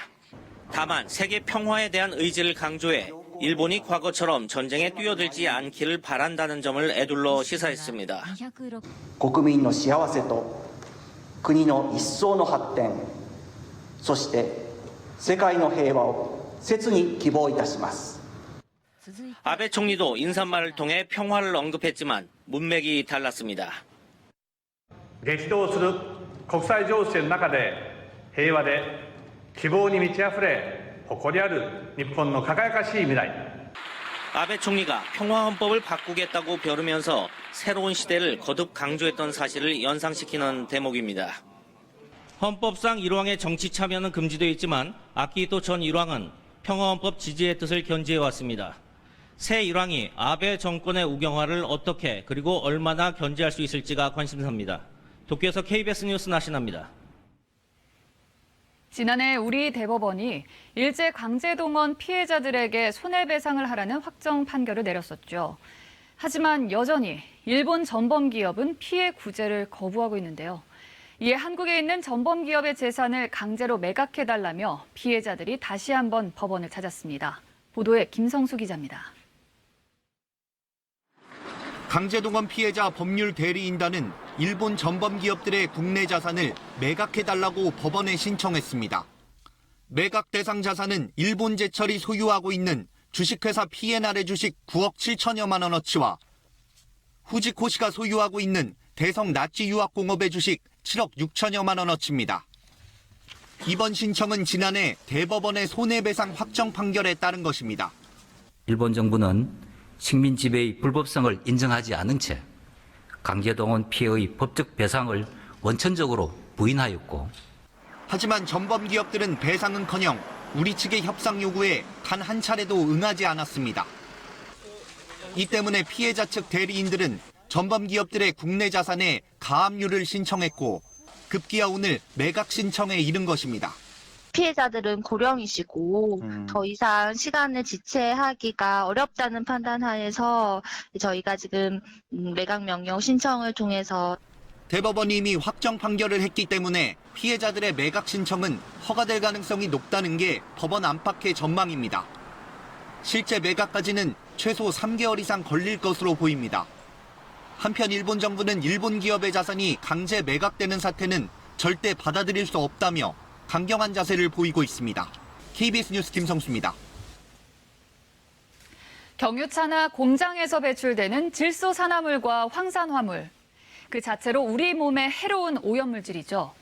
Speaker 19: 다만 세계 평화에 대한 의지를 강조해 일본이 과거처럼 전쟁에 뛰어들지 않기를 바란다는 점을 애둘러 시사했습니다.
Speaker 20: 国民の幸せと国の一層の発展、そして世界の平和を切に希望いたします。
Speaker 19: 아베 총리도 인사말을 통해 평화를 언급했지만 문맥이 달랐습니다.
Speaker 1: 激動する国際情勢の中で平和で希望に満ち溢れ誇りある日本の輝かしい未来。
Speaker 19: 아베 총리가 평화헌법을 바꾸겠다고 벼르면서 새로운 시대를 거듭 강조했던 사실을 연상시키는 대목입니다. 헌법상 일왕의 정치 참여는 금지되어 있지만 아키히토 전 일왕은 평화헌법 지지의 뜻을 견지해왔습니다. 새 일왕이 아베 정권의 우경화를 어떻게 그리고 얼마나 견제할 수 있을지가 관심사입니다. 도쿄에서 KBS 뉴스 나신합니다.
Speaker 10: 지난해 우리 대법원이 일제 강제동원 피해자들에게 손해배상을 하라는 확정 판결을 내렸었죠. 하지만 여전히 일본 전범기업은 피해 구제를 거부하고 있는데요. 이에 한국에 있는 전범기업의 재산을 강제로 매각해달라며 피해자들이 다시 한번 법원을 찾았습니다. 보도에 김성수 기자입니다.
Speaker 5: 강제동원 피해자 법률 대리인단은 일본 전범기업들의 국내 자산을 매각해달라고 법원에 신청했습니다. 매각 대상 자산은 일본제철이 소유하고 있는 주식회사 P&R의 주식 9억 7천여만 원어치와 후지코시가 소유하고 있는 대성 나치유학공업의 주식 7억 6천여만 원어치입니다. 이번 신청은 지난해 대법원의 손해배상 확정 판결에 따른 것입니다.
Speaker 6: 일본 정부는 식민 지배의 불법성을 인정하지 않은 채 강제동원 피해의 법적 배상을 원천적으로 부인하였고,
Speaker 5: 하지만 전범기업들은 배상은커녕 우리 측의 협상 요구에 단 한 차례도 응하지 않았습니다. 이 때문에 피해자 측 대리인들은 전범기업들의 국내 자산에 가압류를 신청했고 급기야 오늘 매각 신청에 이른 것입니다.
Speaker 7: 피해자들은 고령이시고 더 이상 시간을 지체하기가 어렵다는 판단하에서 저희가 지금 매각 명령 신청을 통해서
Speaker 5: 대법원이 이미 확정 판결을 했기 때문에 피해자들의 매각 신청은 허가될 가능성이 높다는 게 법원 안팎의 전망입니다. 실제 매각까지는 최소 3개월 이상 걸릴 것으로 보입니다. 한편 일본 정부는 일본 기업의 자산이 강제 매각되는 사태는 절대 받아들일 수 없다며 강경한 자세를 보이고 있습니다. KBS 뉴스 김성수입니다.
Speaker 10: 경유차나 공장에서 배출되는 질소산화물과 황산화물, 그 자체로 우리 몸에 해로운 오염물질이죠.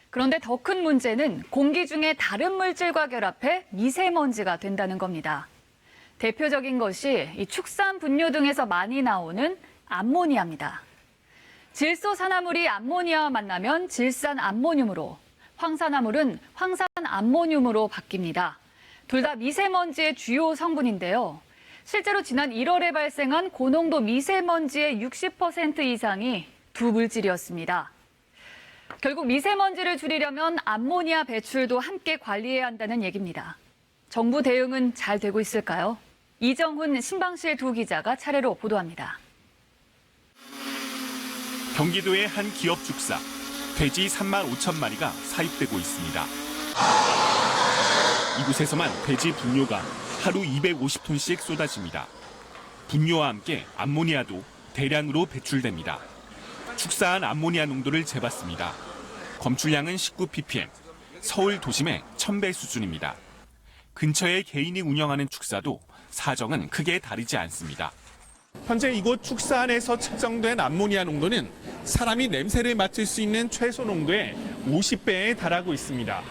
Speaker 10: 그런데 더 큰 문제는 공기 중에 다른 물질과 결합해 미세먼지가 된다는 겁니다. 대표적인 것이 이 축산 분뇨 등에서 많이 나오는 암모니아입니다. 질소산화물이 암모니아와 만나면 질산암모늄으로, 황산화물은 황산암모늄으로 바뀝니다. 둘 다 미세먼지의 주요 성분인데요. 실제로 지난 1월에 발생한 고농도 미세먼지의 60% 이상이 두 물질이었습니다. 결국 미세먼지를 줄이려면 암모니아 배출도 함께 관리해야 한다는 얘기입니다. 정부 대응은 잘 되고 있을까요? 이정훈 신방실 두 기자가 차례로 보도합니다.
Speaker 3: 경기도의 한 기업 축사, 돼지 3만 5천 마리가 사육되고 있습니다. 이곳에서만 돼지 분뇨가 하루 250톤씩 쏟아집니다. 분뇨와 함께 암모니아도 대량으로 배출됩니다. 축사한 암모니아 농도를 재봤습니다. 검출량은 19ppm, 서울 도심의 1000배 수준입니다. 근처에 개인이 운영하는 축사도 사정은 크게 다르지 않습니다. 현재 이곳 축사안에서 측정된 암모니아 농도는 사람이 냄새를 맡을 수 있는 최소 농도의 50배에 달하고 있습니다.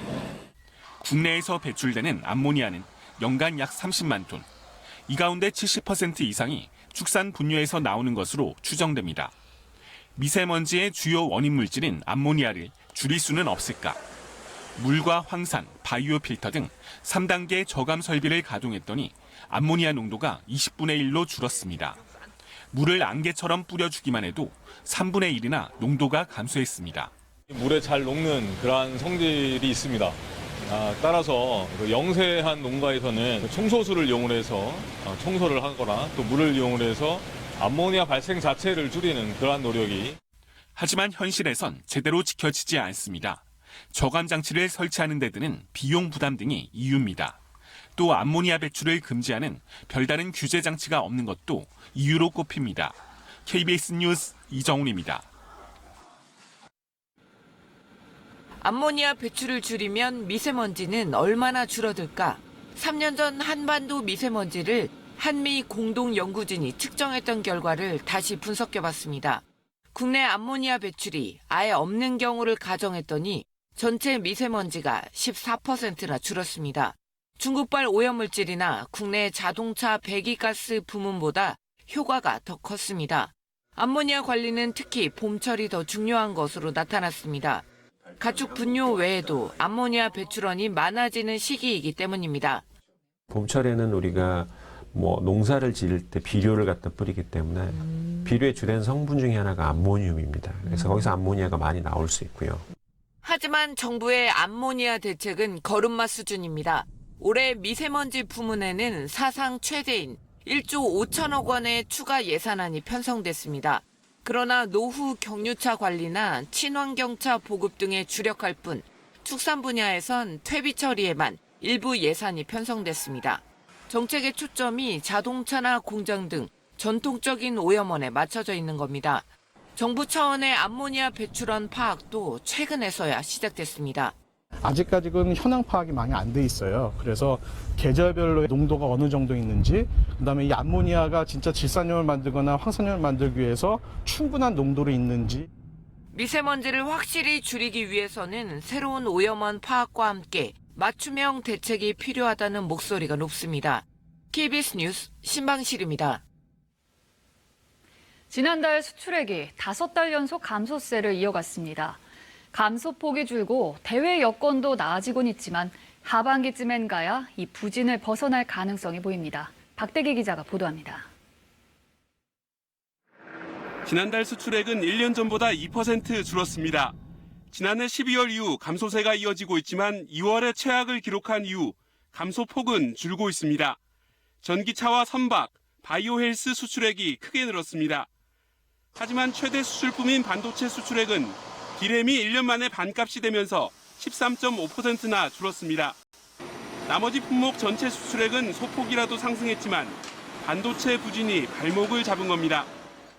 Speaker 3: 국내에서 배출되는 암모니아는 연간 약 30만 톤. 이 가운데 70% 이상이 축산 분뇨에서 나오는 것으로 추정됩니다. 미세먼지의 주요 원인 물질인 암모니아를 줄일 수는 없을까? 물과 황산, 바이오 필터 등 3단계 저감 설비를 가동했더니 암모니아 농도가 20분의 1로 줄었습니다. 물을 안개처럼 뿌려주기만 해도 3분의 1이나 농도가 감소했습니다.
Speaker 9: 물에 잘 녹는 그러한 성질이 있습니다. 따라서 영세한 농가에서는 청소수를 이용해서 청소를 하거나 또 물을 이용해서 암모니아 발생 자체를 줄이는 그러한 노력이.
Speaker 3: 하지만 현실에선 제대로 지켜지지 않습니다. 저감 장치를 설치하는 데 드는 비용 부담 등이 이유입니다. 또 암모니아 배출을 금지하는 별다른 규제 장치가 없는 것도 이유로 꼽힙니다. KBS 뉴스 이정훈입니다.
Speaker 8: 암모니아 배출을 줄이면 미세먼지는 얼마나 줄어들까? 3년 전 한반도 미세먼지를 한미 공동연구진이 측정했던 결과를 다시 분석해봤습니다. 국내 암모니아 배출이 아예 없는 경우를 가정했더니 전체 미세먼지가 14%나 줄었습니다. 중국발 오염물질이나 국내 자동차 배기가스 부문보다 효과가 더 컸습니다. 암모니아 관리는 특히 봄철이 더 중요한 것으로 나타났습니다. 가축 분뇨 외에도 암모니아 배출원이 많아지는 시기이기 때문입니다.
Speaker 11: 봄철에는 우리가 농사를 지을 때 비료를 갖다 뿌리기 때문에 비료의 주된 성분 중에 하나가 암모늄입니다. 그래서 거기서 암모니아가 많이 나올 수 있고요.
Speaker 8: 하지만 정부의 암모니아 대책은 걸음마 수준입니다. 올해 미세먼지 부문에는 사상 최대인 1조 5천억 원의 추가 예산안이 편성됐습니다. 그러나 노후 경유차 관리나 친환경차 보급 등에 주력할 뿐 축산 분야에선 퇴비 처리에만 일부 예산이 편성됐습니다. 정책의 초점이 자동차나 공장 등 전통적인 오염원에 맞춰져 있는 겁니다. 정부 차원의 암모니아 배출원 파악도 최근에서야 시작됐습니다.
Speaker 12: 아직까지는 현황 파악이 많이 안 돼 있어요. 그래서 계절별로 농도가 어느 정도 있는지, 그다음에 이 암모니아가 진짜 질산염을 만들거나 황산염을 만들기 위해서 충분한 농도로 있는지.
Speaker 8: 미세먼지를 확실히 줄이기 위해서는 새로운 오염원 파악과 함께 맞춤형 대책이 필요하다는 목소리가 높습니다. KBS 뉴스 신방실입니다.
Speaker 10: 지난달 수출액이 5달 연속 감소세를 이어갔습니다. 감소폭이 줄고 대외 여건도 나아지곤 있지만 하반기쯤엔 가야 이 부진을 벗어날 가능성이 보입니다. 박대기 기자가 보도합니다.
Speaker 3: 지난달 수출액은 1년 전보다 2% 줄었습니다. 지난해 12월 이후 감소세가 이어지고 있지만 2월에 최악을 기록한 이후 감소폭은 줄고 있습니다. 전기차와 선박, 바이오 헬스 수출액이 크게 늘었습니다. 하지만 최대 수출품인 반도체 수출액은 디램이 1년 만에 반값이 되면서 13.5%나 줄었습니다. 나머지 품목 전체 수출액은 소폭이라도 상승했지만 반도체 부진이 발목을 잡은 겁니다.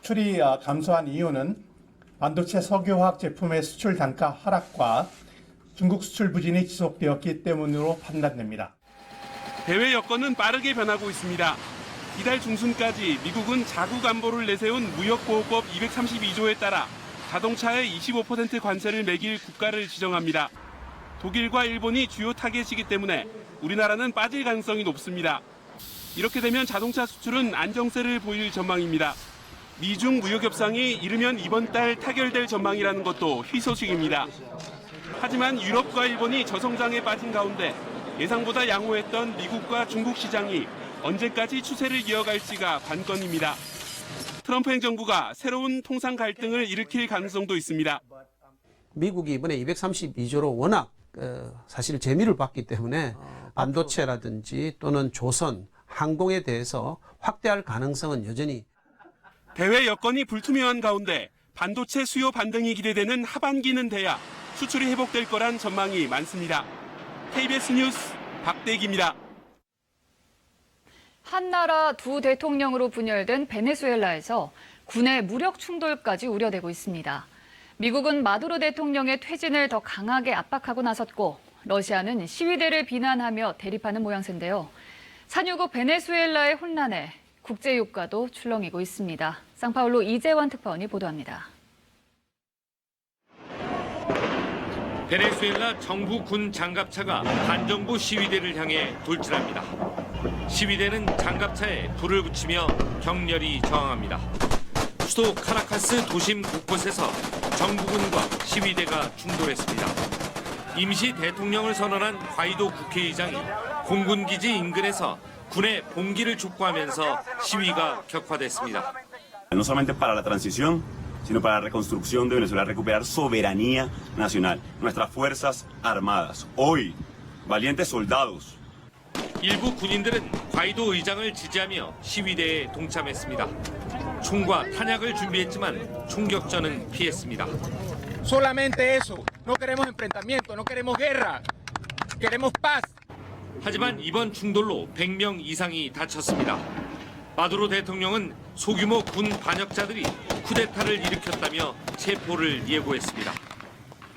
Speaker 14: 수출이 감소한 이유는 반도체 석유화학 제품의 수출 단가 하락과 중국 수출 부진이 지속되었기 때문으로 판단됩니다.
Speaker 3: 대외 여건은 빠르게 변하고 있습니다. 이달 중순까지 미국은 자국 안보를 내세운 무역보호법 232조에 따라 자동차에 25% 관세를 매길 국가를 지정합니다. 독일과 일본이 주요 타겟이기 때문에 우리나라는 빠질 가능성이 높습니다. 이렇게 되면 자동차 수출은 안정세를 보일 전망입니다. 미중 무역협상이 이르면 이번 달 타결될 전망이라는 것도 희소식입니다. 하지만 유럽과 일본이 저성장에 빠진 가운데 예상보다 양호했던 미국과 중국 시장이 언제까지 추세를 이어갈지가 관건입니다. 트럼프 행정부가 새로운 통상 갈등을 일으킬 가능성도 있습니다.
Speaker 21: 미국이 이번에 232조로 워낙 사실 재미를 봤기 때문에 반도체라든지 또는 조선, 항공에 대해서 확대할 가능성은 여전히.
Speaker 3: 대외 여건이 불투명한 가운데 반도체 수요 반등이 기대되는 하반기는 돼야 수출이 회복될 거란 전망이 많습니다. KBS 뉴스 박대기입니다.
Speaker 10: 한나라 두 대통령으로 분열된 베네수엘라에서 군의 무력 충돌까지 우려되고 있습니다. 미국은 마두로 대통령의 퇴진을 더 강하게 압박하고 나섰고 러시아는 시위대를 비난하며 대립하는 모양새인데요. 산유국 베네수엘라의 혼란에 국제유가도 출렁이고 있습니다. 상파울로 이재원 특파원이 보도합니다.
Speaker 22: 베네수엘라 정부 군 장갑차가 반정부 시위대를 향해 돌진합니다. 시위대는 장갑차에 불을 붙이며 격렬히 저항합니다. 수도 카라카스 도심 곳곳에서 정부군과 시위대가 충돌했습니다. 임시 대통령을 선언한 과이도 국회의장이 공군기지 인근에서 군의 봉기를 촉구하면서 시위가 격화됐습니다.
Speaker 23: No solamente para la transición, sino para la reconstrucción de Venezuela, recuperar soberanía nacional, nuestras fuerzas armadas. Hoy, valientes soldados.
Speaker 22: 일부 군인들은 과이도 의장을 지지하며 시위대에 동참했습니다. 총과 탄약을 준비했지만 총격전은 피했습니다.
Speaker 4: Solamente eso. No queremos enfrentamiento, no queremos guerra. Queremos paz.
Speaker 22: 하지만 이번 충돌로 100명 이상이 다쳤습니다. 마두로 대통령은 소규모 군 반역자들이 쿠데타를 일으켰다며 체포를 예고했습니다.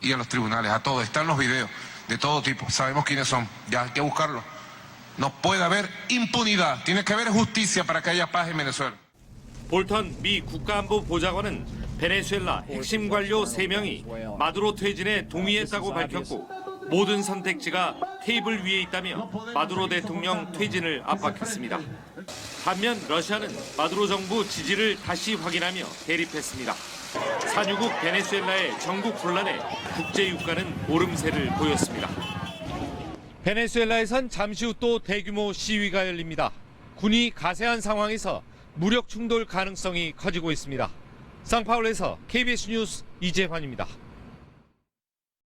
Speaker 13: Y en los tribunales, a todos, están los videos de todo tipo, sabemos quiénes son, ya hay que buscarlos. No puede haber impunidad, tiene que haber justicia para que haya paz en Venezuela.
Speaker 22: 볼턴 미 국가안보 보좌관은 베네수엘라 핵심 관료 3명이 마두로 퇴진에 동의했다고 밝혔고 모든 선택지가 테이블 위에 있다며 마두로 대통령 퇴진을 압박했습니다. 반면 러시아는 마두로 정부 지지를 다시 확인하며 대립했습니다. 산유국 베네수엘라의 전국 혼란에 국제 유가는 오름세를 보였습니다. 베네수엘라에선 잠시 후 또 대규모 시위가 열립니다. 군이 가세한 상황에서 무력 충돌 가능성이 커지고 있습니다. 상파울에서 KBS 뉴스 이재환입니다.